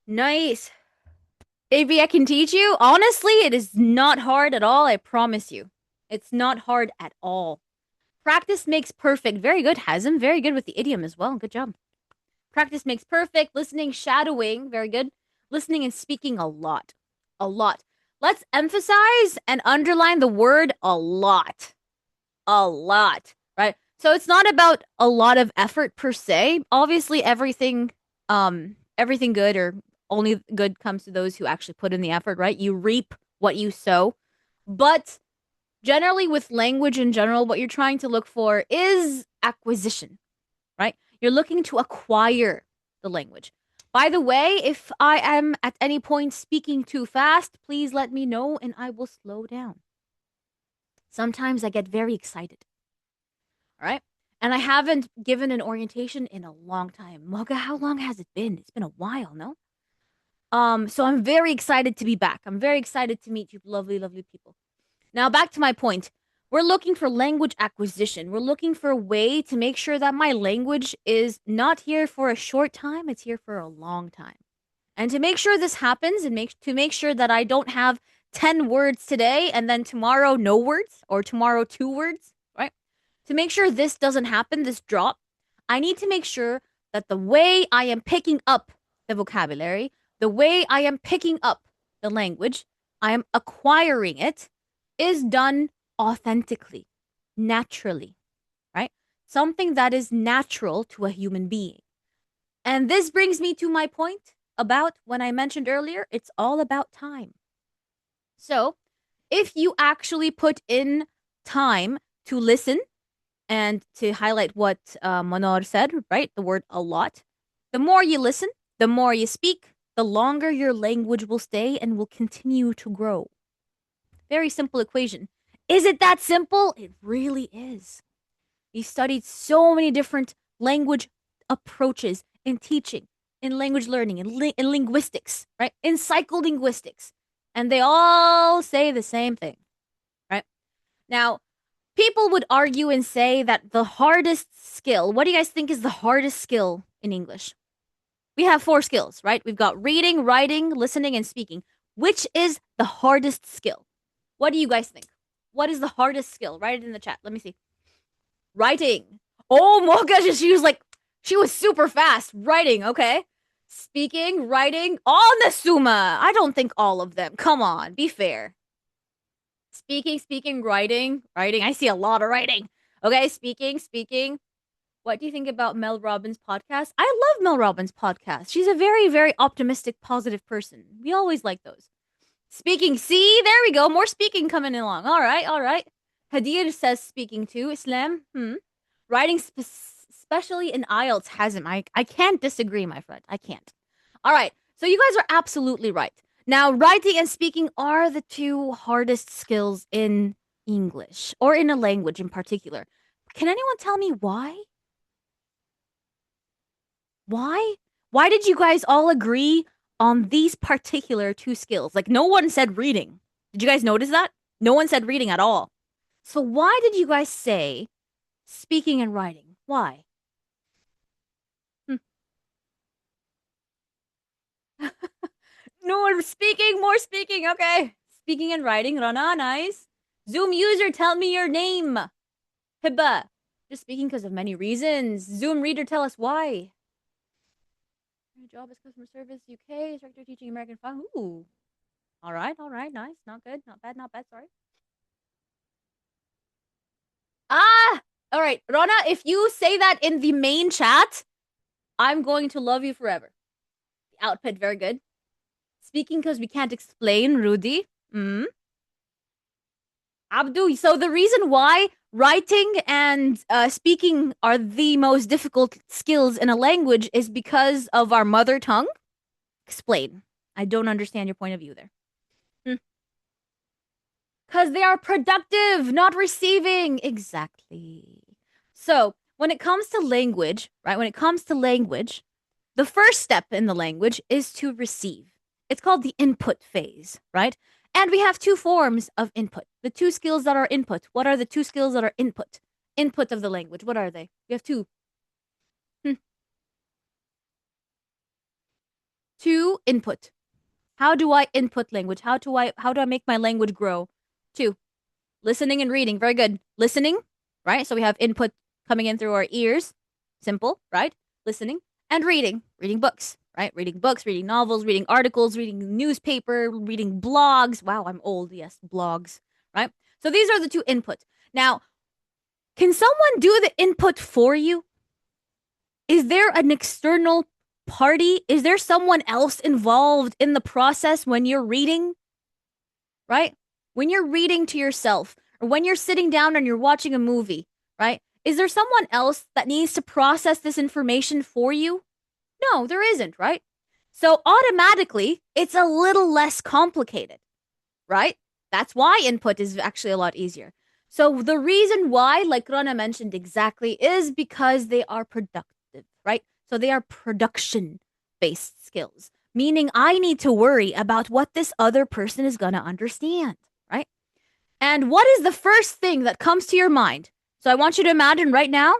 Nice. Maybe I can teach you. Honestly, it is not hard at all. I promise you. It's not hard at all. Practice makes perfect. Very good, Hazem. Very good with the idiom as well. Good job. Practice makes perfect. Listening, shadowing. Very good. Listening and speaking a lot. A lot. Let's emphasize and underline the word a lot. A lot. Right? So it's not about a lot of effort per se. Obviously, everything good or only good comes to those who actually put in the effort, right? You reap what you sow. But generally with language in general, what you're trying to look for is acquisition, right? You're looking to acquire the language. By the way, if I am at any point speaking too fast, please let me know and I will slow down. Sometimes I get very excited, all right? And I haven't given an orientation in a long time. Moga, how long has it been? It's been a while, no? So I'm very excited to be back. I'm very excited to meet you lovely, lovely people. Now, back to my point. We're looking for language acquisition. We're looking for a way to make sure that my language is not here for a short time, it's here for a long time. And to make sure this happens and to make sure that I don't have 10 words today and then tomorrow no words or tomorrow 2 words, right? To make sure this doesn't happen, this drop, I need to make sure that the way I am picking up the vocabulary, the way I am picking up the language, I am acquiring it is done authentically, naturally, right? Something that is natural to a human being. And this brings me to my point about when I mentioned earlier, it's all about time. So, if you actually put in time to listen and to highlight what Manor said, right? The word a lot. The more you listen, the more you speak, the longer your language will stay and will continue to grow. Very simple equation. Is it that simple? It really is. He studied so many different language approaches in teaching, in language learning, in linguistics, right? In psycholinguistics. And they all say the same thing, right? Now, people would argue and say that the hardest skill, what do you guys think is the hardest skill in English? We have 4 skills, right? We've got reading, writing, listening, and speaking. Which is the hardest skill? What do you guys think? What is the hardest skill? Write it in the chat. Let me see. Writing. Oh my gosh, she was super fast. Writing, okay. Speaking, writing, all Nasuma. I don't think all of them. Come on, be fair. Speaking, writing. I see a lot of writing. Okay, speaking. What do you think about Mel Robbins' podcast? I love Mel Robbins' podcast. She's a very, very optimistic, positive person. We always like those. Speaking, see, there we go. More speaking coming along. All right, all right. Hadir says speaking too. Islam, writing especially in IELTS hasn't. I can't disagree, my friend. I can't. All right. So you guys are absolutely right. Now, writing and speaking are the 2 hardest skills in English or in a language in particular. Can anyone tell me why? Why? Why did you guys all agree on these particular 2 skills? Like, no one said reading. Did you guys notice that? No one said reading at all. So, why did you guys say speaking and writing? Why? Hmm. No, speaking, more speaking. Okay. Speaking and writing. Rana, nice. Zoom user, tell me your name. Hibba. Just speaking because of many reasons. Zoom reader, tell us why. Your job is customer service, UK, instructor teaching American fun. Ooh. All right, nice. Not good, not bad, sorry. Ah! All right, Rona, if you say that in the main chat, I'm going to love you forever. The outfit, very good. Speaking because we can't explain, Rudy. Abdu, so the reason why writing and speaking are the most difficult skills in a language is because of our mother tongue? Explain. I don't understand your point of view there. Because they are productive, not receiving. Exactly. So, when it comes to language, right? When it comes to language, the first step in the language is to receive. It's called the input phase, right? And we have 2 forms of input. The 2 skills that are input. What are the 2 skills that are input? Input of the language. What are they? We have 2. Hmm. 2 input. How do I input language? How do I make my language grow? Two, listening and reading. Very good. Listening, right? So we have input coming in through our ears. Simple, right? Listening and reading. Reading books, right? Reading books, reading novels, reading articles, reading newspaper, reading blogs. Wow, I'm old. Yes, blogs, right? So these are the two inputs. Now, can someone do the input for you? Is there an external party? Is there someone else involved in the process when you're reading? Right? When you're reading to yourself, or when you're sitting down and you're watching a movie, right? Is there someone else that needs to process this information for you? No, there isn't, right? So automatically, it's a little less complicated, right? That's why input is actually a lot easier. So the reason why, like Rana mentioned exactly, is because they are productive, right? So they are production based skills, meaning I need to worry about what this other person is going to understand, right? And what is the first thing that comes to your mind? So I want you to imagine right now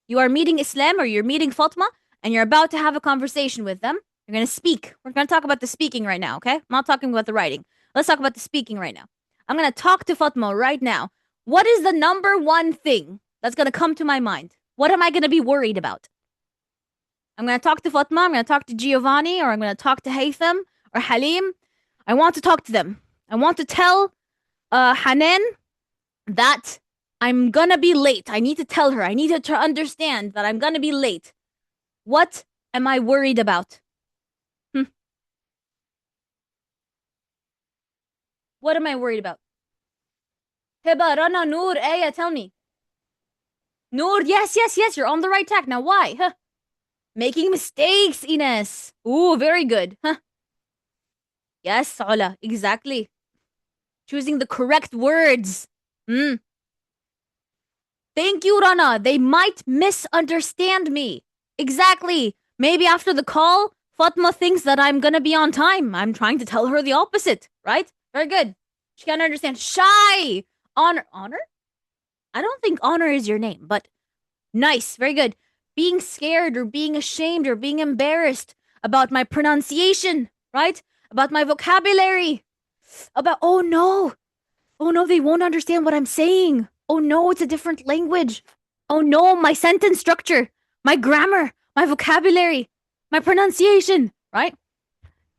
you are meeting Islam or you're meeting Fatma and you're about to have a conversation with them. You're going to speak. We're going to talk about the speaking right now, okay? I'm not talking about the writing. Let's talk about the speaking right now. I'm going to talk to Fatma right now. What is the number one thing that's going to come to my mind? What am I going to be worried about? I'm going to talk to Fatma. I'm going to talk to Giovanni, or I'm going to talk to Haytham or Halim. I want to talk to them. I want to tell Hanan that I'm going to be late. I need to tell her. I need her to understand that I'm going to be late. What am I worried about? What am I worried about? Hiba, Rana, Noor, Aya, tell me. Noor, yes, yes, yes, you're on the right track. Now, why? Huh? Making mistakes, Ines. Ooh, very good. Huh? Yes, Ola, exactly. Choosing the correct words. Mm. Thank you, Rana. They might misunderstand me. Exactly. Maybe after the call, Fatma thinks that I'm gonna be on time. I'm trying to tell her the opposite, right? Very good. She can't understand. Shy. Honor. Honor? I don't think honor is your name, but nice. Very good. Being scared or being ashamed or being embarrassed about my pronunciation, right? About my vocabulary. About, oh no, they won't understand what I'm saying. Oh no, it's a different language. Oh no, my sentence structure, my grammar, my vocabulary, my pronunciation, right?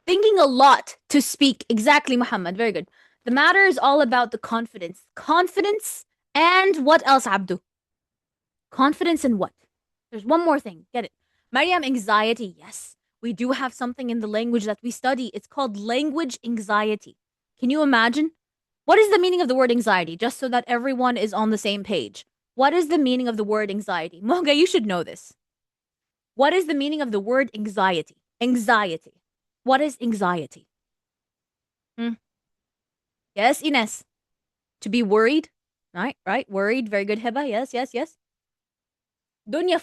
Thinking a lot to speak. Exactly, Muhammad. Very good. The matter is all about the confidence. Confidence and what else, Abdu? Confidence in what? There's one more thing. Get it. Mariam, anxiety. Yes, we do have something in the language that we study. It's called language anxiety. Can you imagine? What is the meaning of the word anxiety? Just so that everyone is on the same page. What is the meaning of the word anxiety? Moga, you should know this. What is the meaning of the word anxiety? Anxiety. What is anxiety? Hmm? Yes, Ines. To be worried. Right, right. Worried. Very good, Heba. Yes, yes, yes. Dunya.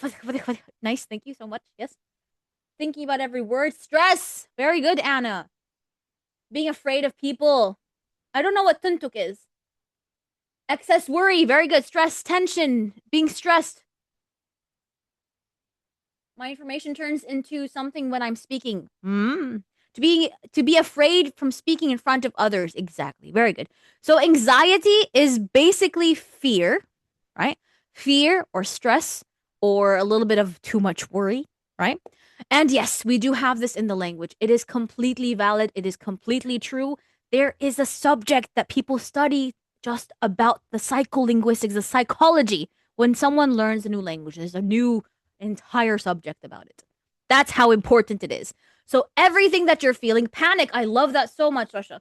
Nice. Thank you so much. Yes. Thinking about every word. Stress. Very good, Anna. Being afraid of people. I don't know what tuntuk is. Excess worry. Very good. Stress, tension, being stressed. My information turns into something when I'm speaking. To be afraid from speaking in front of others. Exactly. Very good. So anxiety is basically fear, right? Fear or stress or a little bit of too much worry, right? And yes, we do have this in the language. It is completely valid. It is completely true. There is a subject that people study just about the psycholinguistics, the psychology. When someone learns a new language, there's a new entire subject about it. That's how important it is. So everything that you're feeling, panic. I love that so much, Rasha. All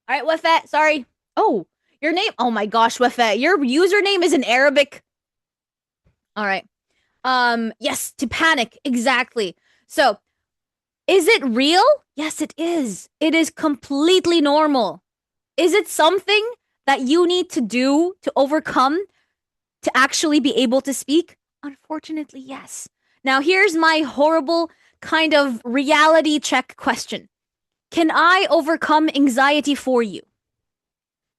right, Wafat, sorry. Oh, your name. Oh my gosh, Wafat, your username is in Arabic. All right. Yes, to panic. Exactly. So, is it real? Yes, it is. It is completely normal. Is it something that you need to do to overcome to actually be able to speak? Unfortunately, yes. Now, here's my horrible kind of reality check question. Can I overcome anxiety for you?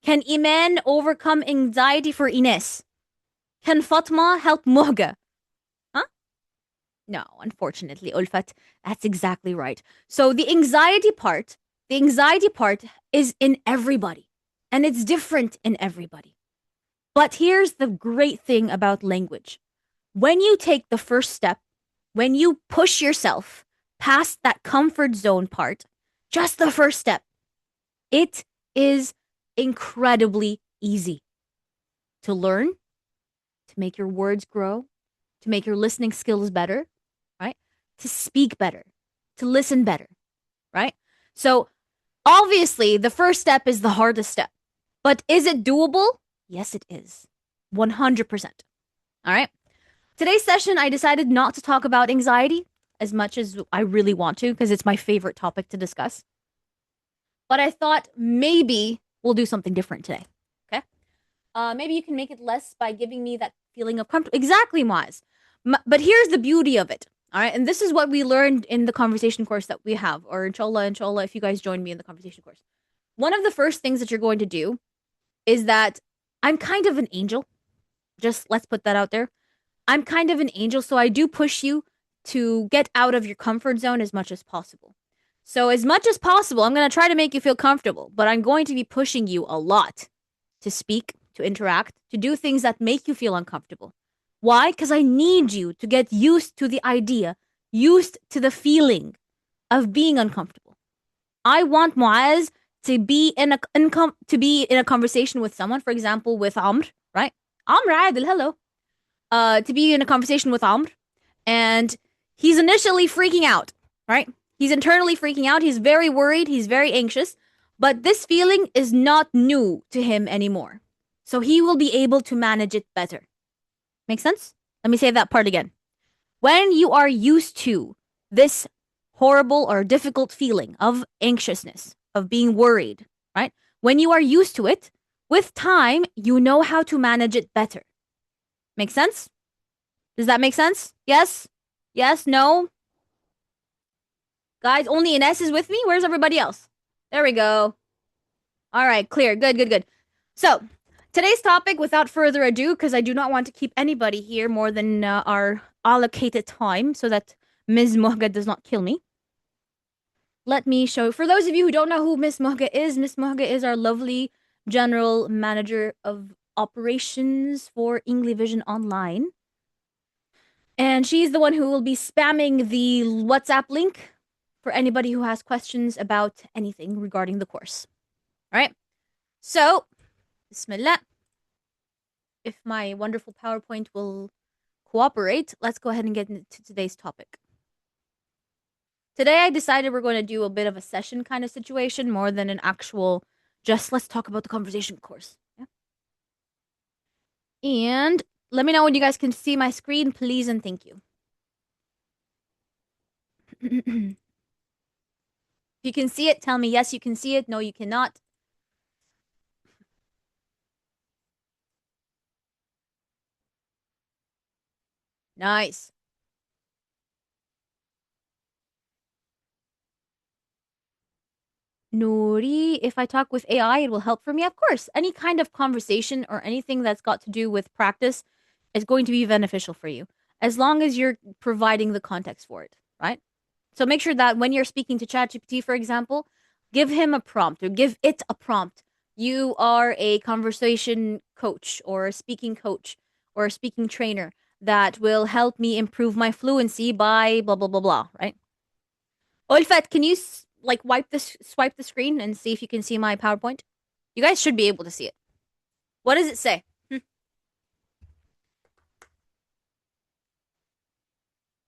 Can Iman overcome anxiety for Ines? Can Fatma help Muhga? Huh? No, unfortunately, Ulfat, that's exactly right. So the anxiety part is in everybody, and it's different in everybody. But here's the great thing about language. When you take the first step, when you push yourself past that comfort zone part, just the first step, it is incredibly easy to learn, to make your words grow, to make your listening skills better, right? To speak better, to listen better, right? So obviously, the first step is the hardest step. But is it doable? Yes, it is. 100%. All right. Today's session, I decided not to talk about anxiety as much as I really want to because it's my favorite topic to discuss. But I thought maybe we'll do something different today. Okay. Maybe you can make it less by giving me that feeling of comfort. Exactly, Maz. But here's the beauty of it. All right. And this is what we learned in the conversation course that we have, or inshallah, if you guys join me in the conversation course. One of the first things that you're going to do is that I'm kind of an angel. Just let's put that out there. I'm kind of an angel, so I do push you to get out of your comfort zone as much as possible. So, as much as possible, I'm going to try to make you feel comfortable, but I'm going to be pushing you a lot to speak, to interact, to do things that make you feel uncomfortable. Why? Because I need you to get used to the idea, used to the feeling of being uncomfortable. I want Muaz to be in a conversation with someone, for example, with Amr, right? Amr Adil, hello. To be in a conversation with Amr, and he's initially freaking out, right? He's internally freaking out. He's very worried. He's very anxious. But this feeling is not new to him anymore. So he will be able to manage it better. Make sense? Let me say that part again. When you are used to this horrible or difficult feeling of anxiousness, of being worried, right? When you are used to it, with time, you know how to manage it better. Make sense? Does that make sense? Yes? Yes? No? Guys, only Ines is with me? Where's everybody else? There we go. All right, clear. Good, good, good. So, today's topic, without further ado, because I do not want to keep anybody here more than our allocated time so that Ms. Mohga does not kill me. Let me show. For those of you who don't know who Miss Mohga is our lovely general manager of operations for Engli-Vision Online. And she's the one who will be spamming the WhatsApp link for anybody who has questions about anything regarding the course. All right. So, Bismillah. If my wonderful PowerPoint will cooperate, let's go ahead and get into today's topic. Today, I decided we're going to do a bit of a session kind of situation more than an actual just let's talk about the conversation course. Yeah? And let me know when you guys can see my screen, please, and thank you. If you can see it, tell me yes, you can see it. No, you cannot. Nice. Nouri, if I talk with AI, it will help for me. Of course, any kind of conversation or anything that's got to do with practice is going to be beneficial for you as long as you're providing the context for it, right? So make sure that when you're speaking to ChatGPT, for example, give him a prompt or give it a prompt. You are a conversation coach or a speaking coach or a speaking trainer that will help me improve my fluency by blah, blah, blah, blah, right? Olfat, can you swipe the screen and see if you can see my PowerPoint? You guys should be able to see it. What does it say?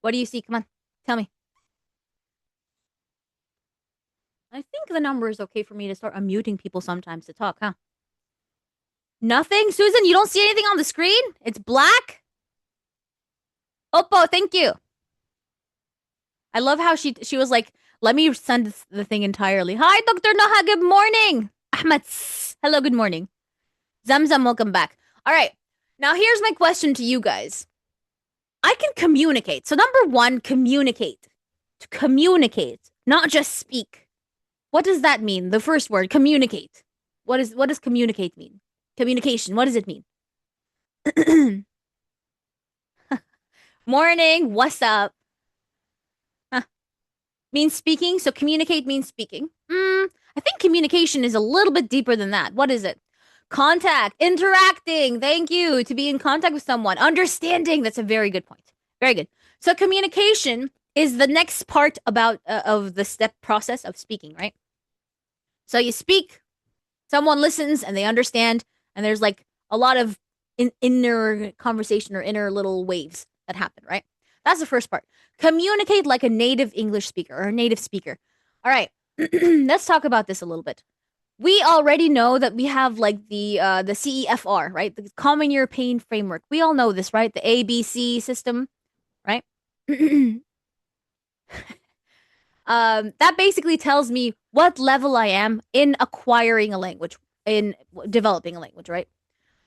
What do you see? Come on, tell me. I think the number is okay for me to start unmuting people sometimes to talk, huh? Nothing? Susan, you don't see anything on the screen? It's black? Oppo, thank you. I love how she was like, let me send the thing entirely. Hi, Dr. Noha, good morning. Ahmed, hello, good morning. Zamzam, welcome back. All right, now here's my question to you guys. I can communicate. So number one, communicate. To communicate, not just speak. What does that mean? The first word, communicate. What does communicate mean? Communication, what does it mean? Morning, what's up? means speaking. So communicate means speaking. I think communication is a little bit deeper than that. What is it? Contact, interacting. Thank you. To be in contact with someone. Understanding. That's a very good point. Very good. So communication is the next part about of the step process of speaking, right? So you speak, someone listens, and they understand, and there's like a lot of inner conversation or inner little waves that happen, right? That's the first part. Communicate like a native English speaker or a native speaker. All right, let's talk about this a little bit. We already know that we have like the CEFR, right? The Common European Framework. We all know this, right? The ABC system, right? That basically tells me what level I am in acquiring a language, in developing a language, right?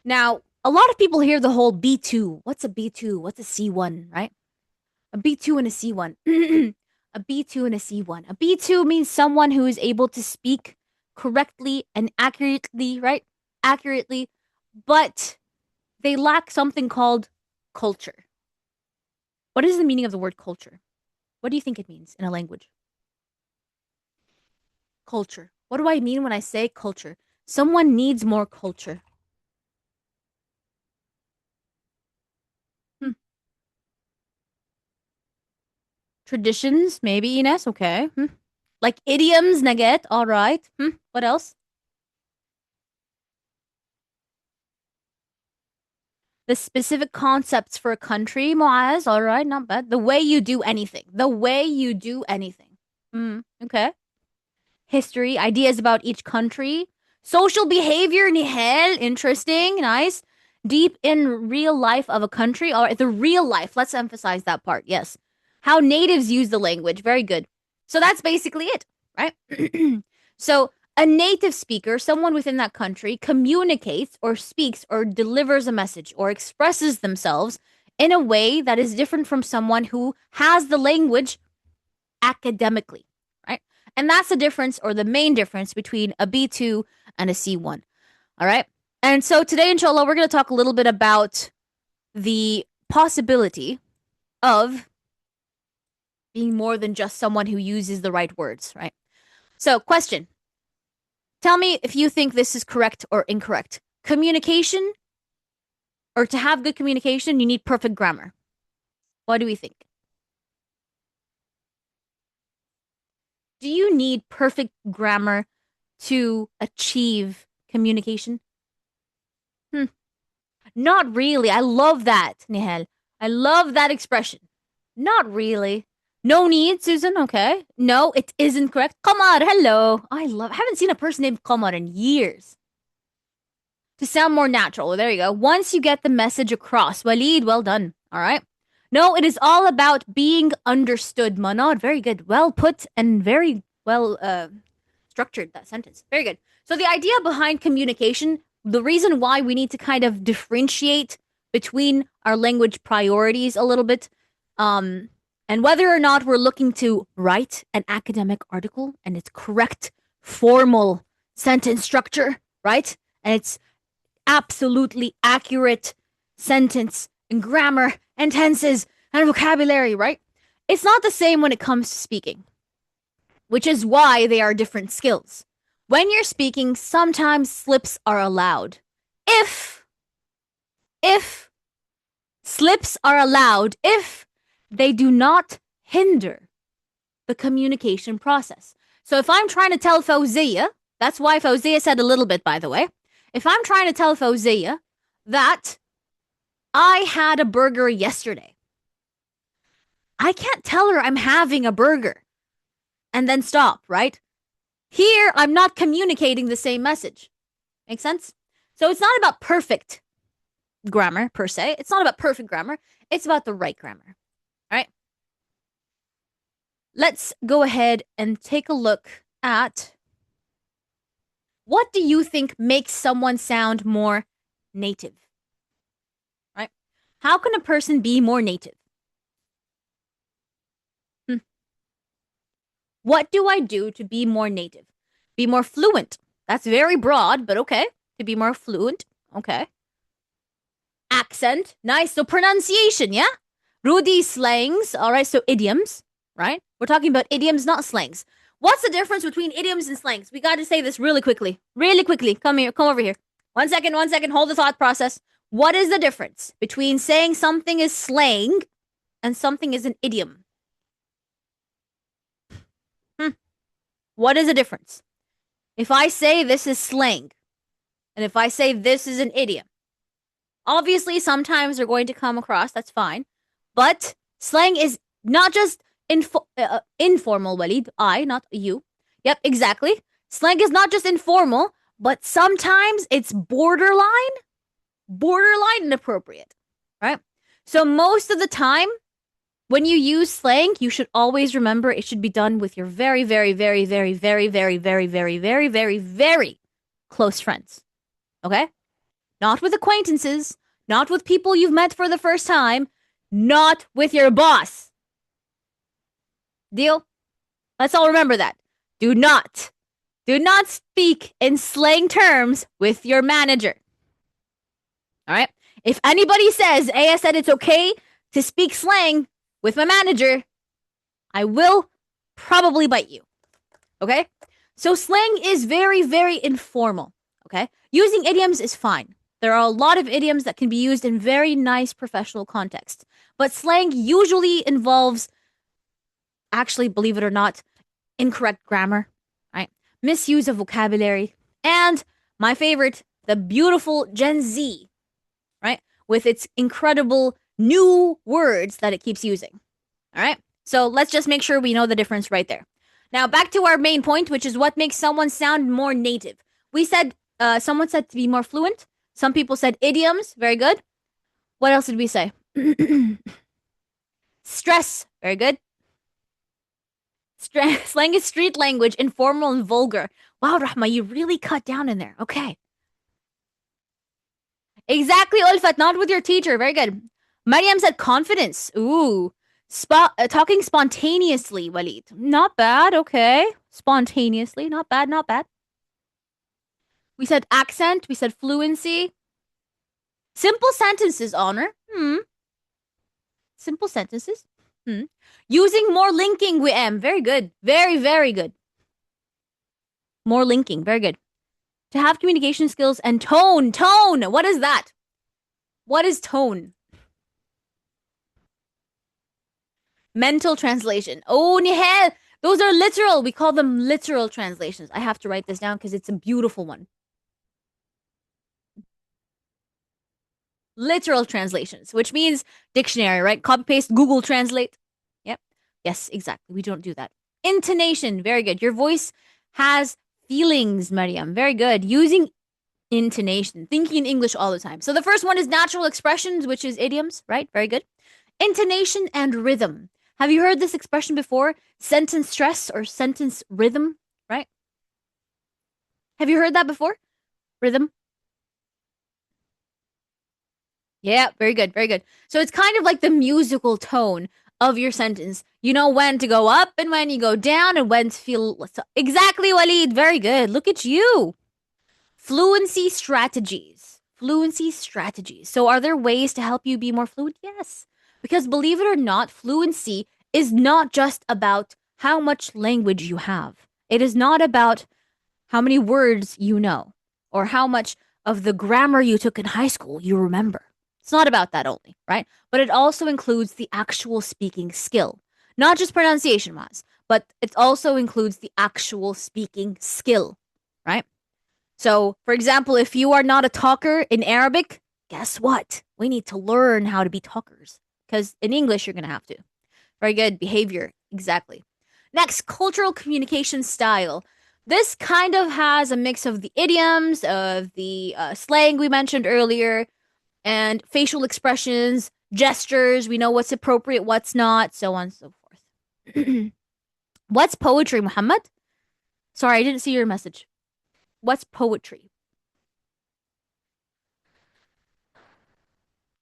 Now, a lot of people hear the whole B2. What's a B2? What's a C1, right? A B2 and a C1. A B2 and a C1. A B2 means someone who is able to speak correctly and accurately, right? Accurately, but they lack something called culture. What is the meaning of the word culture? What do you think it means in a language? Culture. What do I mean when I say culture? Someone needs more culture. Hmm. Traditions, maybe, Ines. Okay. Like idioms, Nugget. All right. What else? The specific concepts for a country, Moaz. All right, not bad. The way you do anything. The way you do anything. Okay. History, ideas about each country. Social behavior, Nihel. Interesting. Nice. Deep in real life of a country. All right, the real life. Let's emphasize that part. Yes. How natives use the language. Very good. So that's basically it, right? So a native speaker, someone within that country, communicates or speaks or delivers a message or expresses themselves in a way that is different from someone who has the language academically, right? And that's the difference or the main difference between a B2 and a C1. All right. And so today, inshallah, we're going to talk a little bit about the possibility of being more than just someone who uses the right words, right? So, question. Tell me if you think this is correct or incorrect. Communication, or to have good communication, you need perfect grammar. What do we think? Do you need perfect grammar to achieve communication? Not really. I love that, Nihal. I love that expression. Not really. No need, Susan. Okay. No, it isn't correct. Qamar, hello. I haven't seen a person named Qamar in years. To sound more natural. There you go. Once you get the message across. Walid, well done. All right. No, it is all about being understood. Manad, very good. Well put and very well structured, that sentence. Very good. So the idea behind communication, the reason why we need to kind of differentiate between our language priorities a little bit, and whether or not we're looking to write an academic article and it's correct formal sentence structure, right? And it's absolutely accurate sentence and grammar and tenses and vocabulary, right? It's not the same when it comes to speaking, which is why they are different skills. When you're speaking, sometimes slips are allowed. If slips are allowed, if they do not hinder the communication process. So if I'm trying to tell Fawzia, that's why Fawzia said a little bit, by the way. If I'm trying to tell Fawzia that I had a burger yesterday, I can't tell her I'm having a burger and then stop, right? Here, I'm not communicating the same message. Make sense? So it's not about perfect grammar, per se. It's not about perfect grammar. It's about the right grammar. All right? Let's go ahead and take a look at what do you think makes someone sound more native? Right? How can a person be more native? What do I do to be more native? Be more fluent. That's very broad, but okay. To be more fluent. Okay. Accent. Nice. So pronunciation, yeah? Rudy slangs. All right. So idioms, right? We're talking about idioms, not slangs. What's the difference between idioms and slangs? We got to say this really quickly. Really quickly. Come here. Come over here. 1 second. 1 second. Hold the thought process. What is the difference between saying something is slang and something is an idiom? What is the difference? If I say this is slang and if I say this is an idiom, obviously sometimes they're going to come across, that's fine. But slang is not just informal, Walid. I, not you. Yep, exactly. Slang is not just informal, but sometimes it's borderline inappropriate, right? So most of the time, when you use slang, you should always remember it should be done with your very, very, very, very, very, very, very, very, very, very, very close friends. Okay? Not with acquaintances, not with people you've met for the first time, not with your boss. Deal? Let's all remember that. Do not speak in slang terms with your manager. All right? If anybody says, Aya said it's okay to speak slang with my manager, I will probably bite you. Okay? So slang is very, very informal. Okay? Using idioms is fine. There are a lot of idioms that can be used in very nice professional contexts. But slang usually involves, actually, believe it or not, incorrect grammar, right? Misuse of vocabulary. And my favorite, the beautiful Gen Z, right? With its incredible new words that it keeps using. All right? So let's just make sure we know the difference right there. Now, back to our main point, which is what makes someone sound more native. We said, someone said to be more fluent. Some people said idioms. Very good. What else did we say? Stress. Very good. Slang is street language, informal and vulgar. Wow, Rahma, you really cut down in there. Okay. Exactly, Ulfat, not with your teacher. Very good. Mariam said confidence. Ooh. Talking spontaneously, Walid. Not bad, okay. Spontaneously, not bad, not bad. We said accent. We said fluency. Simple sentences, Honor. Simple sentences. Using more linking, we am. Very good. Very, very good. More linking. Very good. To have communication skills and tone. Tone. What is that? What is tone? Mental translation. Oh, Nihal. Those are literal. We call them literal translations. I have to write this down because it's a beautiful one. Literal translations, which means dictionary, right? Copy paste, Google Translate. Yep. Yes, exactly. We don't do that. Intonation. Very good. Your voice has feelings, Mariam. Very good. Using intonation, thinking in English all the time. So the first one is natural expressions, which is idioms, right? Very good. Intonation and rhythm. Have you heard this expression before? Sentence stress or sentence rhythm, right? Have you heard that before? Rhythm. Yeah, very good, very good. So it's kind of like the musical tone of your sentence. You know when to go up and when you go down and when to feel... Exactly, Walid. Very good. Look at you. Fluency strategies. Fluency strategies. So are there ways to help you be more fluent? Yes. Because believe it or not, fluency is not just about how much language you have. It is not about how many words you know or how much of the grammar you took in high school you remember. It's not about that only, right? But it also includes the actual speaking skill. Not just pronunciation wise, but it also includes the actual speaking skill, right? So, for example, if you are not a talker in Arabic, guess what? We need to learn how to be talkers. Because in English, you're going to have to. Very good. Behavior. Exactly. Next, cultural communication style. This kind of has a mix of the idioms, of the slang we mentioned earlier, and facial expressions, gestures. We know what's appropriate, what's not, so on and so forth. What's poetry, Muhammad? Sorry, I didn't see your message. What's poetry?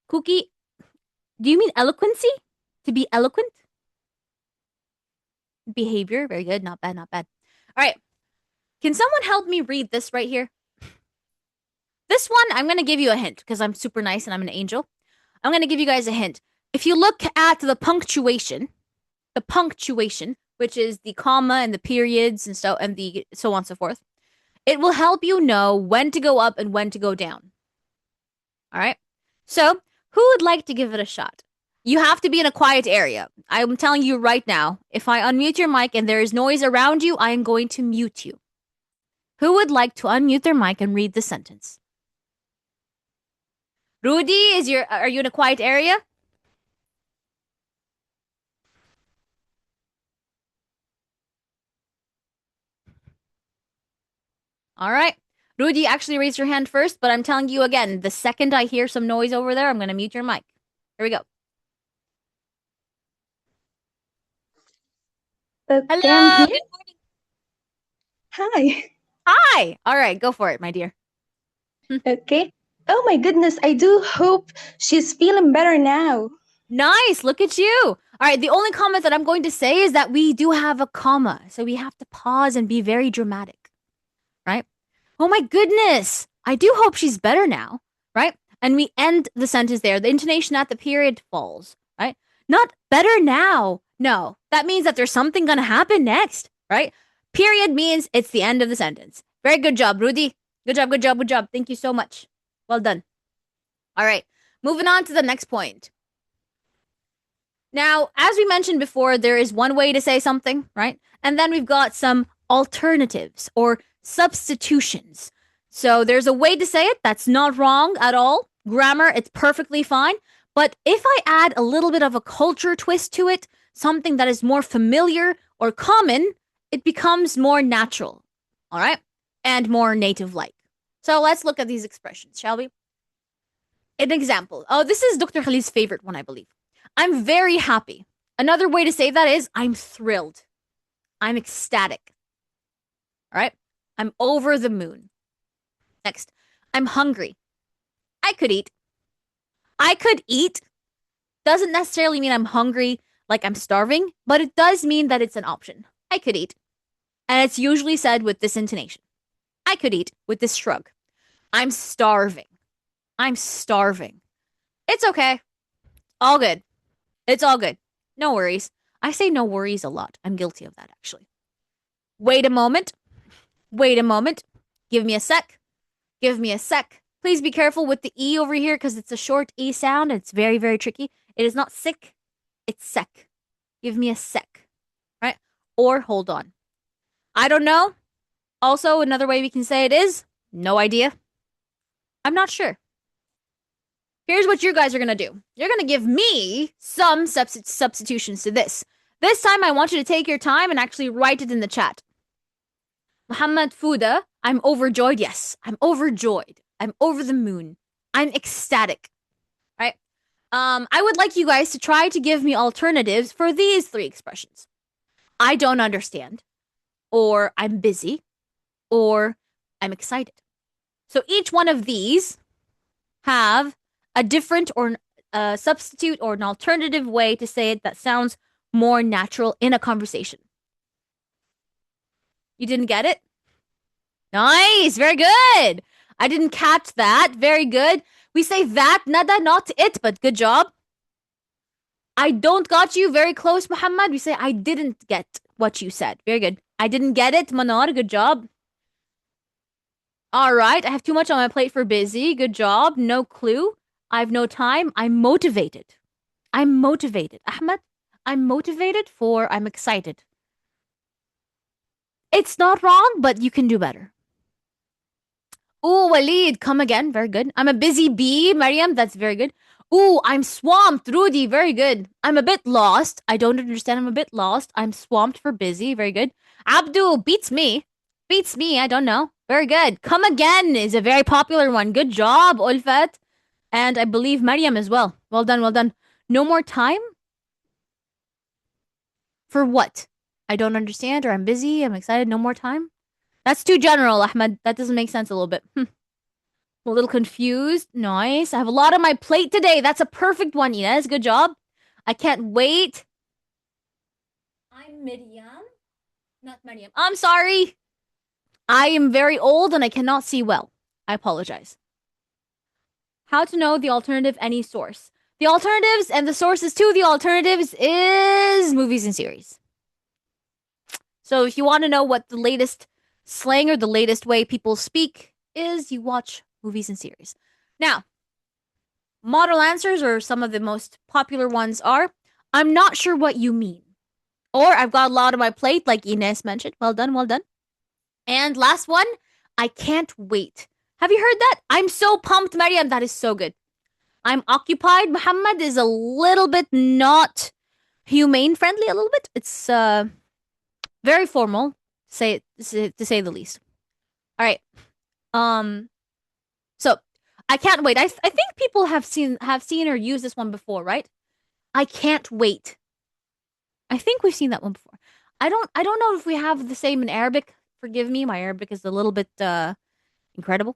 Cookie, do you mean eloquency? To be eloquent? Behavior, very good. Not bad, not bad. All right. Can someone help me read this right here? This one, I'm going to give you a hint because I'm super nice and I'm an angel. I'm going to give you guys a hint. If you look at the punctuation, which is the comma and the periods and the so on and so forth. It will help you know when to go up and when to go down. All right. So, who would like to give it a shot? You have to be in a quiet area. I'm telling you right now, if I unmute your mic and there is noise around you, I am going to mute you. Who would like to unmute their mic and read the sentence? Rudy, are you in a quiet area? All right. Rudy actually raised your hand first, but I'm telling you again, the second I hear some noise over there, I'm going to mute your mic. Here we go. Okay, I'm Hello. here. Good morning. Hi. Hi. All right, go for it, my dear. Okay. Oh my goodness, I do hope she's feeling better now. Nice. Look at you. All right. The only comment that I'm going to say is that we do have a comma. So we have to pause and be very dramatic, right? Oh my goodness. I do hope she's better now, right? And we end the sentence there. The intonation at the period falls, right? Not better now. No, that means that there's something going to happen next, right? Period means it's the end of the sentence. Very good job, Rudy. Good job, good job, good job. Thank you so much. Well done. All right. Moving on to the next point. Now, as we mentioned before, there is one way to say something, right? And then we've got some alternatives or substitutions. So there's a way to say it that's not wrong at all. Grammar, it's perfectly fine. But if I add a little bit of a culture twist to it, something that is more familiar or common, it becomes more natural, all right? And more native like. So let's look at these expressions, shall we? An example. Oh, this is Dr. Khalil's favorite one, I believe. I'm very happy. Another way to say that is I'm thrilled. I'm ecstatic. All right? I'm over the moon. Next, I'm hungry. I could eat. I could eat doesn't necessarily mean I'm hungry like I'm starving, but it does mean that it's an option. I could eat. And it's usually said with this intonation. I could eat with this shrug. I'm starving. I'm starving. It's okay. All good. It's all good. No worries. I say no worries a lot. I'm guilty of that, actually. Wait a moment. Wait a moment. Give me a sec. Give me a sec. Please be careful with the E over here because it's a short E sound. It's very, very tricky. It is not sick. It's sec. Give me a sec. Right? Or hold on. I don't know. Also, another way we can say it is no idea. I'm not sure. Here's what you guys are going to do. You're going to give me some substitutions to this. This time, I want you to take your time and actually write it in the chat. Muhammad Fuda, I'm overjoyed. Yes, I'm overjoyed. I'm over the moon. I'm ecstatic. Right? I would like you guys to try to give me alternatives for these three expressions. I don't understand, or I'm busy, or I'm excited. So each one of these have a different or a substitute or an alternative way to say it that sounds more natural in a conversation. You didn't get it? Nice, very good. I didn't catch that. Very good. We say that, nada, not it, but good job. I don't got you. Very close, Muhammad. We say I didn't get what you said. Very good. I didn't get it, Manar. Good job. All right. I have too much on my plate for busy. Good job. No clue. I have no time. I'm motivated. I'm motivated. Ahmed, I'm motivated for I'm excited. It's not wrong, but you can do better. Ooh, Waleed, come again. Very good. I'm a busy bee, Mariam. That's very good. Ooh, I'm swamped, Rudy. Very good. I'm a bit lost. I don't understand. I'm a bit lost. I'm swamped for busy. Very good. Abdul beats me. Beats me. I don't know. Very good. Come again is a very popular one. Good job, Ulfat. And I believe Mariam as well. Well done, well done. No more time? For what? I don't understand, or I'm busy, I'm excited, no more time? That's too general, Ahmed. That doesn't make sense a little bit. I'm a little confused. Nice. I have a lot on my plate today. That's a perfect one, Inez. Good job. I can't wait. I'm Miriam. Not Mariam. I'm sorry. I am very old and I cannot see well. I apologize. How to know the alternative any source. The alternatives and the sources to the alternatives is movies and series. So if you want to know what the latest slang or the latest way people speak is, you watch movies and series. Now, model answers or some of the most popular ones are, I'm not sure what you mean. Or I've got a lot on my plate, like Ines mentioned. Well done, well done. And last one, I can't wait. Have you heard that? I'm so pumped, Mariam. That is so good. I'm occupied. Muhammad is a little bit not humane friendly, a little bit. It's very formal, to say the least. All right. Um. So I can't wait. I think people have seen or used this one before, right? I can't wait. I think we've seen that one before. I don't know if we have the same in Arabic. Forgive me, my Arabic is a little bit incredible.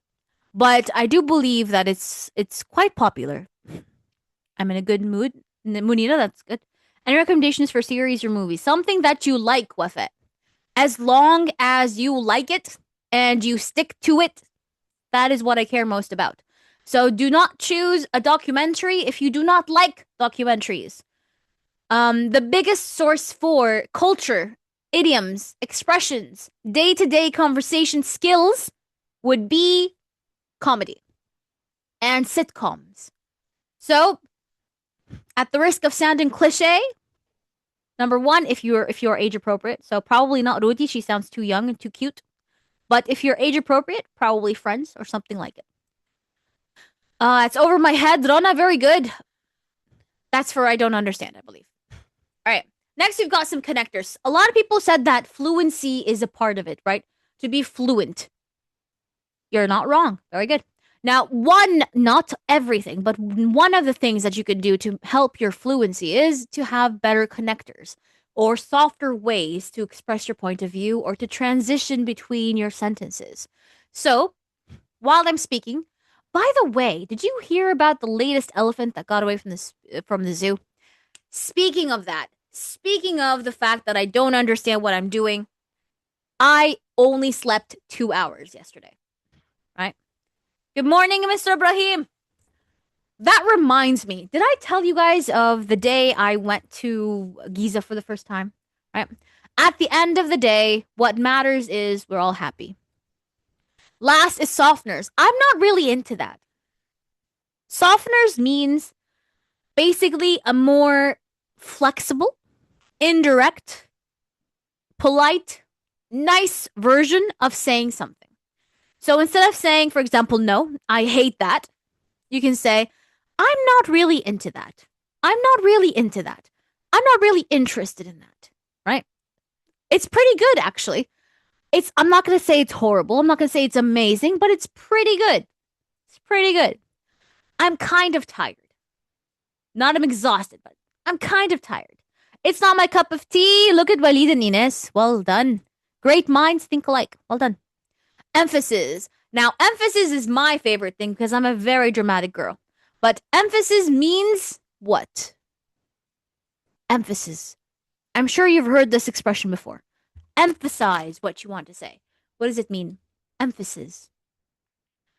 But I do believe that it's quite popular. I'm in a good mood. Munira, that's good. Any recommendations for series or movies? Something that you like with it. As long as you like it and you stick to it, that is what I care most about. So do not choose a documentary if you do not like documentaries. The biggest source for culture, idioms, expressions, day to day conversation skills would be comedy and sitcoms. So, at the risk of sounding cliche, number one, if you're age appropriate, so probably not Rudy, she sounds too young and too cute. But if you're age appropriate, probably Friends or something like it. It's over my head. Rona, very good. That's for I don't understand, I believe. All right. Next, we've got some connectors. A lot of people said that fluency is a part of it, right? To be fluent. You're not wrong. Very good. Now, not everything, but one of the things that you could do to help your fluency is to have better connectors or softer ways to express your point of view or to transition between your sentences. So, while I'm speaking, by the way, did you hear about the latest elephant that got away from the zoo? Speaking of that, speaking of the fact that I don't understand what I'm doing, I only slept 2 hours yesterday, right? Good morning, Mr. Ibrahim. That reminds me, did I tell you guys of the day I went to Giza for the first time? Right? At the end of the day, what matters is we're all happy. Last is softeners. I'm not really into that. Softeners means basically a more flexible, indirect, polite, nice version of saying something. So instead of saying, for example, no, I hate that, you can say, I'm not really into that. I'm not really into that. I'm not really interested in that. Right? It's pretty good, actually. I'm not going to say it's horrible. I'm not going to say it's amazing, but it's pretty good. It's pretty good. I'm kind of tired. Not I'm exhausted, but I'm kind of tired. It's not my cup of tea. Look at Walid and Ines. Well done. Great minds think alike. Well done. Emphasis. Now, emphasis is my favorite thing because I'm a very dramatic girl. But emphasis means what? Emphasis. I'm sure you've heard this expression before. Emphasize what you want to say. What does it mean? Emphasis.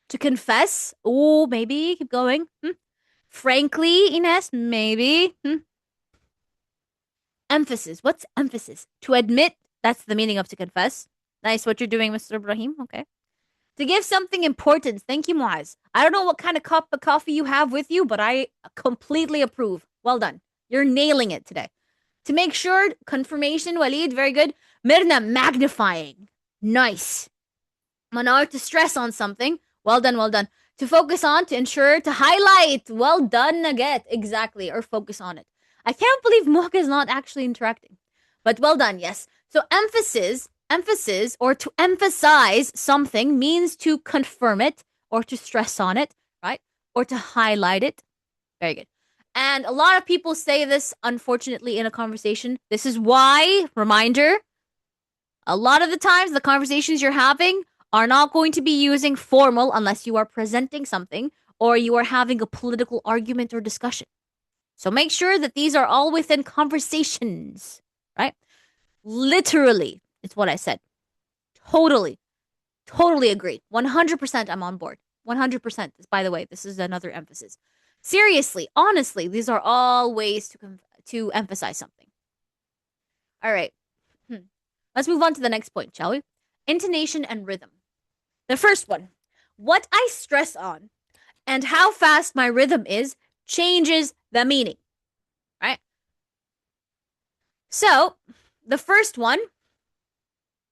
To confess? Oh, maybe. Keep going. Frankly, Ines, maybe. Emphasis. What's emphasis? To admit. That's the meaning of to confess. Nice what you're doing, Mr. Ibrahim. Okay. To give something importance. Thank you, Muaz. I don't know what kind of cup of coffee you have with you, but I completely approve. Well done. You're nailing it today. To make sure, confirmation, Walid, very good. Mirna, magnifying. Nice. Manar, to stress on something. Well done, well done. To focus on, to ensure, to highlight. Well done, Nugget. Exactly. Or focus on it. I can't believe Muhka is not actually interacting. But well done, yes. So emphasis, or to emphasize something means to confirm it or to stress on it, right? Or to highlight it. Very good. And a lot of people say this, unfortunately, in a conversation. This is why, reminder, a lot of the times the conversations you're having are not going to be using formal unless you are presenting something or you are having a political argument or discussion. So make sure that these are all within conversations, right? Literally, it's what I said. Totally, totally agree. 100% I'm on board. 100%. By the way, this is another emphasis. Seriously, honestly, these are all ways to emphasize something. All right. Let's move on to the next point, shall we? Intonation and rhythm. The first one, what I stress on and how fast my rhythm is changes the meaning, right? So, the first one,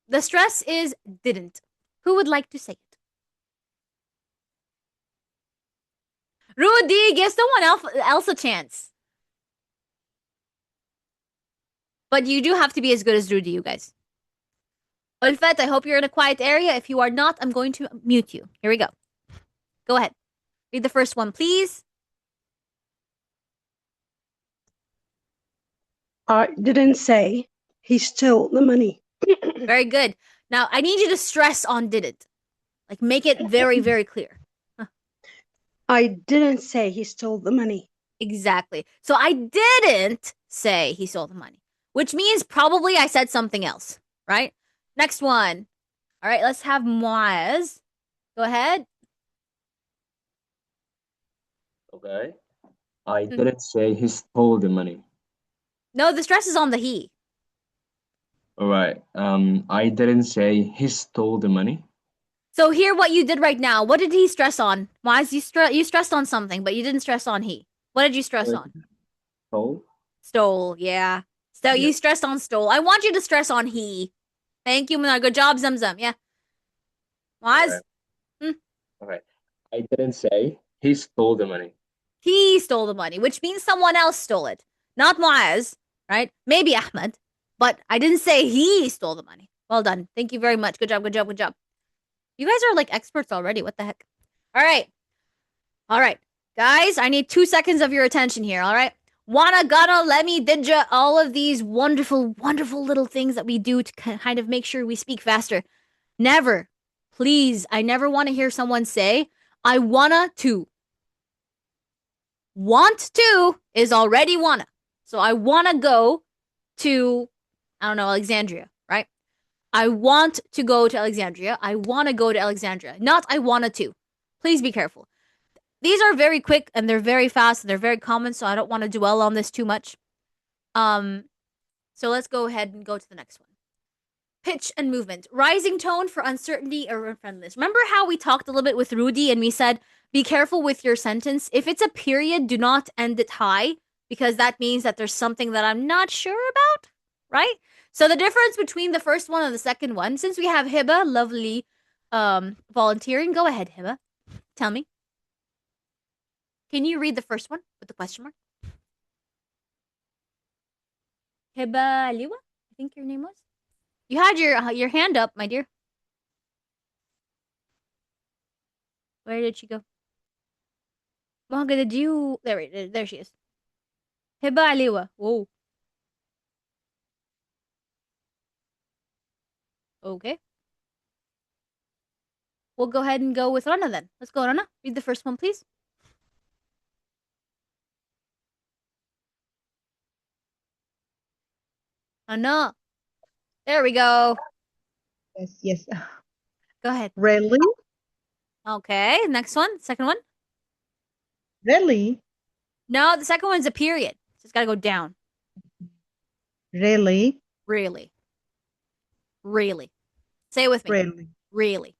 the stress is didn't. Who would like to say it? Rudy, give someone else a chance. But you do have to be as good as Rudy, you guys. Ulfet, I hope you're in a quiet area. If you are not, I'm going to mute you. Here we go. Go ahead. Read the first one, please. I didn't say he stole the money. Very good. Now, I need you to stress on didn't. Like, make it very, very clear. I didn't say he stole the money. Exactly. So I didn't say he stole the money, which means probably I said something else, right? Next one. All right, let's have Moaz. Go ahead. Okay. I didn't say he stole the money. No, the stress is on the he. All right. I didn't say he stole the money. So here, what you did right now. What did he stress on? Moaz, you stressed on something, but you didn't stress on he. What did you stress on? Stole? Stole, yeah. So you stressed on stole. I want you to stress on he. Thank you, Muna. Good job, Zamzam. Yeah. Moaz? Okay. I didn't say he stole the money. He stole the money, which means someone else stole it. Not Muaz, right? Maybe Ahmed, but I didn't say he stole the money. Well done. Thank you very much. Good job, good job, good job. You guys are like experts already. What the heck? All right. All right. Guys, I need 2 seconds of your attention here, all right? Wanna, gonna, let me, didja, all of these wonderful, wonderful little things that we do to kind of make sure we speak faster. Never, please, I never want to hear someone say, I wanna to. Want to is already wanna. So I wanna go to, I don't know, Alexandria, right? I want to go to Alexandria. I wanna go to Alexandria. Not I wanna to. Please be careful. These are very quick and they're very fast and they're very common, so I don't want to dwell on this too much. So let's go ahead and go to the next one. Pitch and movement. Rising tone for uncertainty or unfriendliness. Remember how we talked a little bit with Rudy and we said, be careful with your sentence. If it's a period, do not end it high because that means that there's something that I'm not sure about, right? So the difference between the first one and the second one, since we have Hiba, lovely volunteering, go ahead, Hiba. Tell me. Can you read the first one with the question mark? Hiba Liwa, I think your name was. You had your hand up, my dear. Where did she go? Maga, did you? There she is. Hiba Liwa. Whoa. Okay. We'll go ahead and go with Rana then. Let's go, Rana. Read the first one, please. Rana. There we go. Yes. Go ahead. Really? Okay. Next one. Second one. Really? No, the second one's a period. So it's got to go down. Really? Really. Really. Say it with me. Really? Really.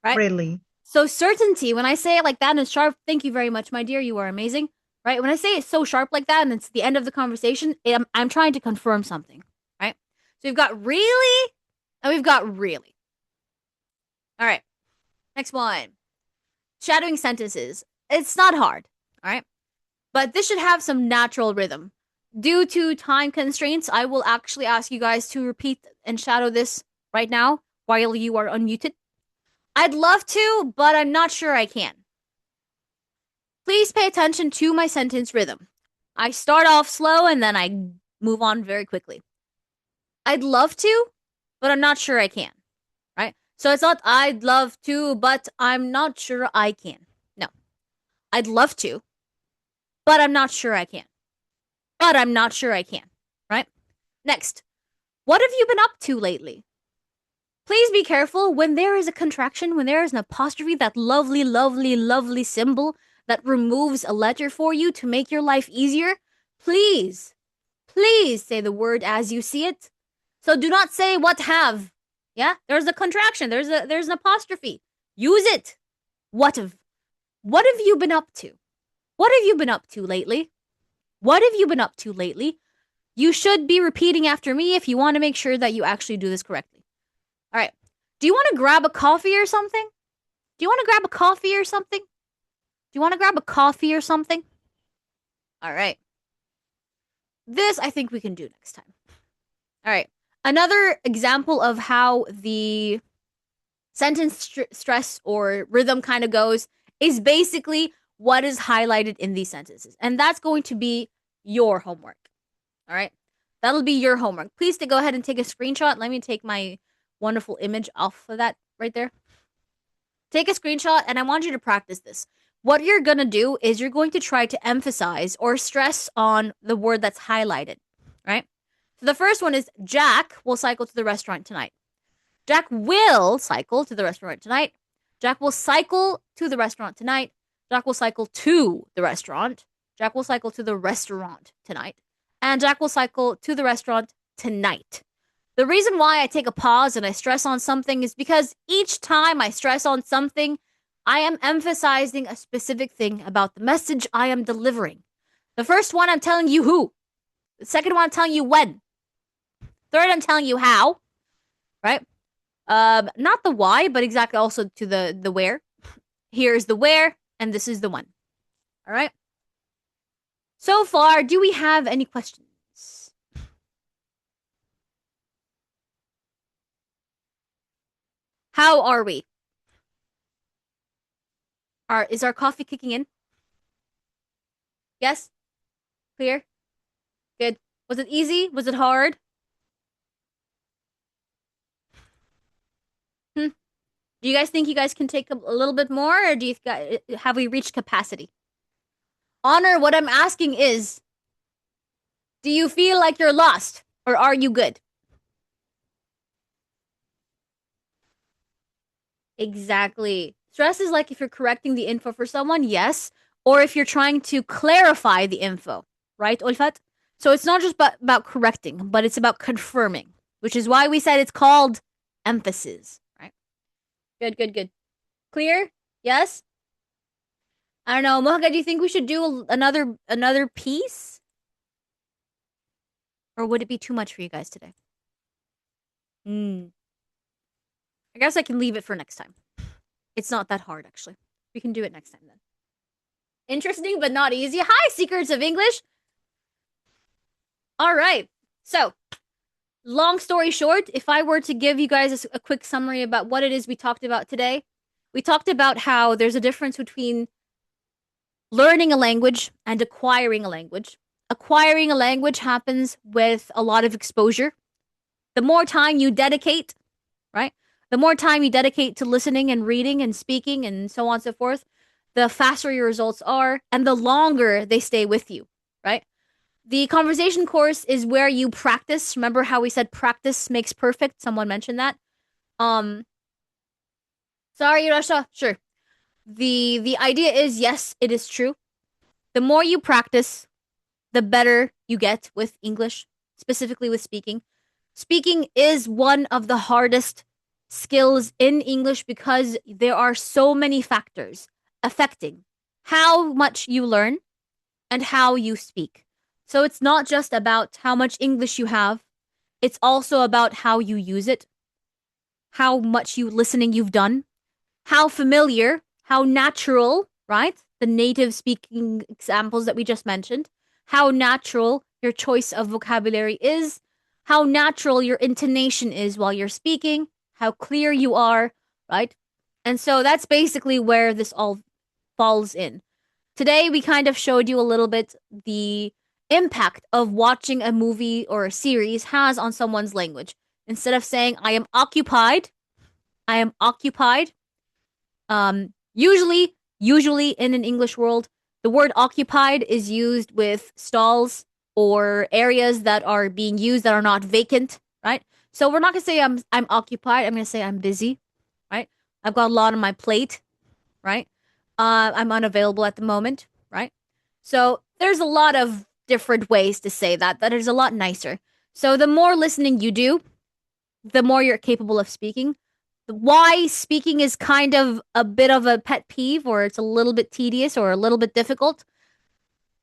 Right? Really? So certainty, when I say it like that and it's sharp, thank you very much, my dear. You are amazing. Right? When I say it's so sharp like that and it's the end of the conversation, I'm trying to confirm something. Right? So we've got really and we've got really. All right. Next one. Shadowing sentences. It's not hard. All right. But this should have some natural rhythm. Due to time constraints, I will actually ask you guys to repeat and shadow this right now while you are unmuted. I'd love to, but I'm not sure I can. Please pay attention to my sentence rhythm. I start off slow and then I move on very quickly. I'd love to, but I'm not sure I can. Right? So it's not I'd love to, but I'm not sure I can. No. I'd love to, but I'm not sure I can. But I'm not sure I can. Right? Next. What have you been up to lately? Please be careful when there is a contraction, when there is an apostrophe, that lovely, lovely, lovely symbol that removes a letter for you to make your life easier. Please, please say the word as you see it. So do not say what have. Yeah? There's a contraction. There's an apostrophe. Use it. What have you been up to? What have you been up to lately? What have you been up to lately? You should be repeating after me if you want to make sure that you actually do this correctly. All right. Do you want to grab a coffee or something? Do you want to grab a coffee or something? Do you want to grab a coffee or something? All right. This I think we can do next time. All right. Another example of how the sentence stress or rhythm kind of goes is basically what is highlighted in these sentences. And that's going to be your homework. All right. That'll be your homework. Please go ahead and take a screenshot. Let me take my wonderful image off of that right there. Take a screenshot and I want you to practice this. What you're going to do is you're going to try to emphasize or stress on the word that's highlighted, right? So the first one is Jack will cycle to the restaurant tonight. Jack will cycle to the restaurant tonight. Jack will cycle to the restaurant tonight. Jack will cycle to the restaurant. Jack will cycle to the restaurant tonight. And Jack will cycle to the restaurant tonight. The reason why I take a pause and I stress on something is because each time I stress on something, I am emphasizing a specific thing about the message I am delivering. The first one, I'm telling you who. The second one, I'm telling you when. Third, I'm telling you how. Right? Not the why, but exactly also to the where. Here's the where, and this is the when. All right? So far, do we have any questions? How are we? Is our coffee kicking in? Yes? Clear? Good. Was it easy? Was it hard? Do you guys think you guys can take a little bit more, or have we reached capacity? Honor, what I'm asking is, do you feel like you're lost, or are you good? Exactly. Stress is like if you're correcting the info for someone, yes, or if you're trying to clarify the info, right, Ulfat? So it's not just about correcting, but it's about confirming, which is why we said it's called emphasis, right? Good. Clear? Yes? I don't know, Mohaga, do you think we should do another piece? Or would it be too much for you guys today? I guess I can leave it for next time. It's not that hard, actually. We can do it next time then. Interesting, but not easy. Hi, Secrets of English. All right. So, long story short, if I were to give you guys a quick summary about what it is we talked about today, we talked about how there's a difference between learning a language and acquiring a language. Acquiring a language happens with a lot of exposure. The more time you dedicate, right? The more time you dedicate to listening and reading and speaking and so on and so forth, the faster your results are and the longer they stay with you, right? The conversation course is where you practice. Remember how we said practice makes perfect? Someone mentioned that. Sorry, Russia. Sure. The idea is, yes, it is true. The more you practice, the better you get with English, specifically with speaking. Speaking is one of the hardest skills in English because there are so many factors affecting how much you learn and how you speak. So it's not just about how much English you have, it's also about how you use it, how much listening you've done, how familiar, how natural, right? The native speaking examples that we just mentioned, how natural your choice of vocabulary is, how natural your intonation is while you're speaking, how clear you are, right? And so that's basically where this all falls in. Today, we kind of showed you a little bit the impact of watching a movie or a series has on someone's language. Instead of saying, I am occupied, usually in an English world, the word occupied is used with stalls or areas that are being used that are not vacant, right? So we're not gonna say I'm occupied. I'm gonna say I'm busy, right? I've got a lot on my plate, right? I'm unavailable at the moment, right? So there's a lot of different ways to say that. That is a lot nicer. So the more listening you do, the more you're capable of speaking. Why speaking is kind of a bit of a pet peeve, or it's a little bit tedious or a little bit difficult.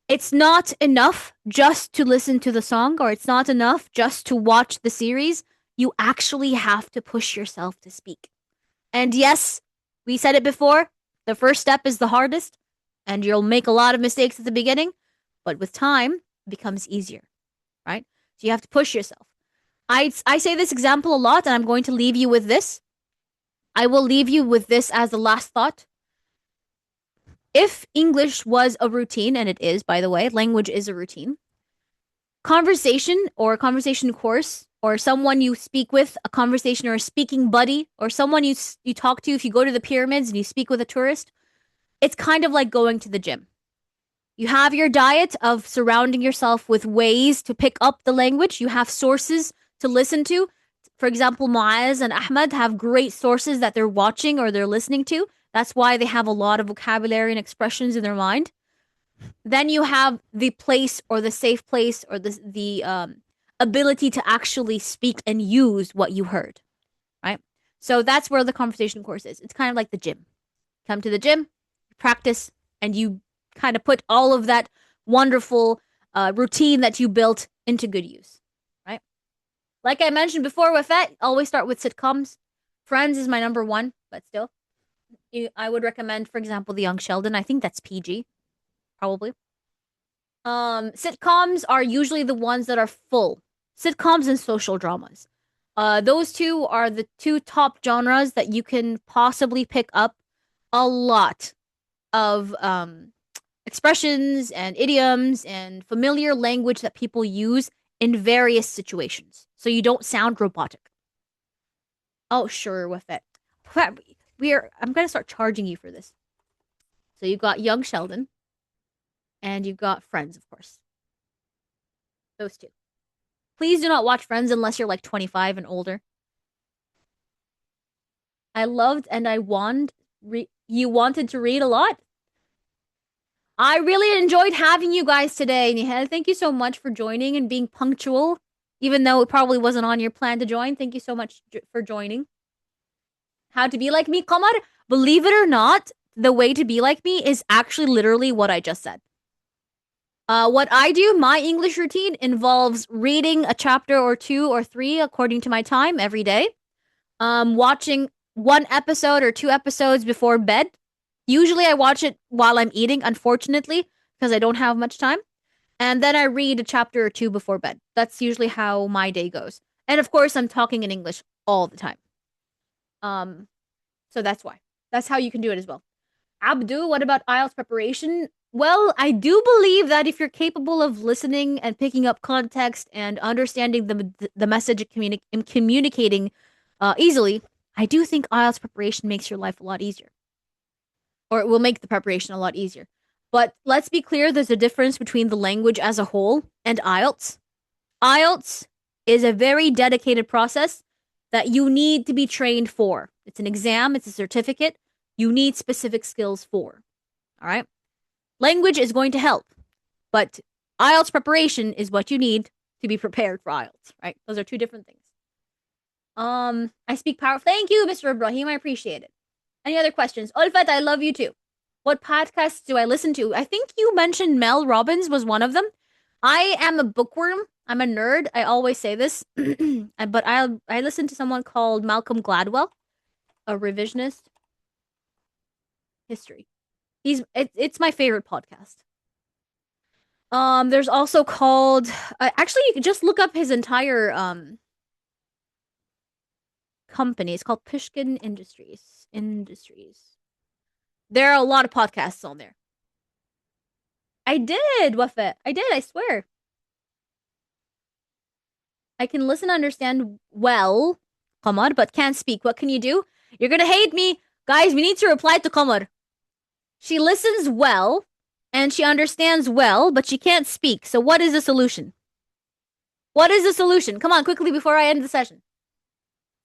It's not enough just to listen to the song, or it's not enough just to watch the series. You actually have to push yourself to speak. And yes, we said it before, the first step is the hardest, and you'll make a lot of mistakes at the beginning, but with time, it becomes easier, right? So you have to push yourself. I say this example a lot, and I'm going to leave you with this. I will leave you with this as the last thought. If English was a routine, and it is, by the way, language is a routine, conversation or a conversation course or someone you speak with, a conversation or a speaking buddy or someone you talk to if you go to the pyramids and you speak with a tourist, it's kind of like going to the gym. You have your diet of surrounding yourself with ways to pick up the language. You have sources to listen to. For example, Muaz and Ahmed have great sources that they're watching or they're listening to. That's why they have a lot of vocabulary and expressions in their mind. Then you have the place or the safe place or the ability to actually speak and use what you heard, right? So that's where the conversation course is. It's kind of like the gym. Come to the gym, practice, and you kind of put all of that wonderful routine that you built into good use, right? Like I mentioned before, with that, always start with sitcoms. Friends is my number one, but still, I would recommend, for example, The Young Sheldon. I think that's PG, probably. Sitcoms are usually the ones that are full. Sitcoms and social dramas. Those two are the two top genres that you can possibly pick up a lot of expressions and idioms and familiar language that people use in various situations. So you don't sound robotic. Oh, sure, with it. I'm gonna start charging you for this. So you've got Young Sheldon, and you've got Friends, of course. Those two. Please do not watch Friends unless you're like 25 and older. I loved and I want you wanted to read a lot. I really enjoyed having you guys today, Nihal. Thank you so much for joining and being punctual, even though it probably wasn't on your plan to join. Thank you so much for joining. How to be like me, Qamar? Believe it or not, the way to be like me is actually literally what I just said. What I do, my English routine involves reading a chapter or two or three according to my time every day. Watching one episode or two episodes before bed. Usually I watch it while I'm eating, unfortunately, because I don't have much time. And then I read a chapter or two before bed. That's usually how my day goes. And of course, I'm talking in English all the time. So that's why. That's how you can do it as well. Abdu, what about IELTS preparation? Well, I do believe that if you're capable of listening and picking up context and understanding the message and communicating easily, I do think IELTS preparation makes your life a lot easier. Or it will make the preparation a lot easier. But let's be clear, there's a difference between the language as a whole and IELTS. IELTS is a very dedicated process that you need to be trained for. It's an exam, it's a certificate. You need specific skills for. All right? Language is going to help, but IELTS preparation is what you need to be prepared for IELTS, right? Those are two different things. I speak power. Thank you, Mr. Ibrahim. I appreciate it. Any other questions? Olfat, I love you too. What podcasts do I listen to? I think you mentioned Mel Robbins was one of them. I am a bookworm. I'm a nerd. I always say this, but I listen to someone called Malcolm Gladwell, a revisionist history. It's my favorite podcast. There's also called actually you can just look up his entire company. It's called Pushkin Industries. There are a lot of podcasts on there. I did, Wafat. I did, I swear. I can listen and understand well, Qamar, but can't speak. What can you do? You're gonna hate me. Guys, we need to reply to Qamar. She listens well, and she understands well, but she can't speak. So what is the solution? What is the solution? Come on, quickly before I end the session.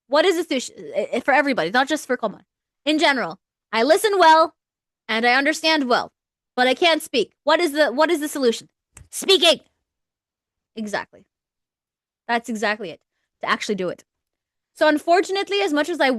What is the solution? For everybody, not just for Qamar. In general, I listen well, and I understand well, but I can't speak. What is the solution? Speaking! Exactly. That's exactly it. To actually do it. So unfortunately, as much as I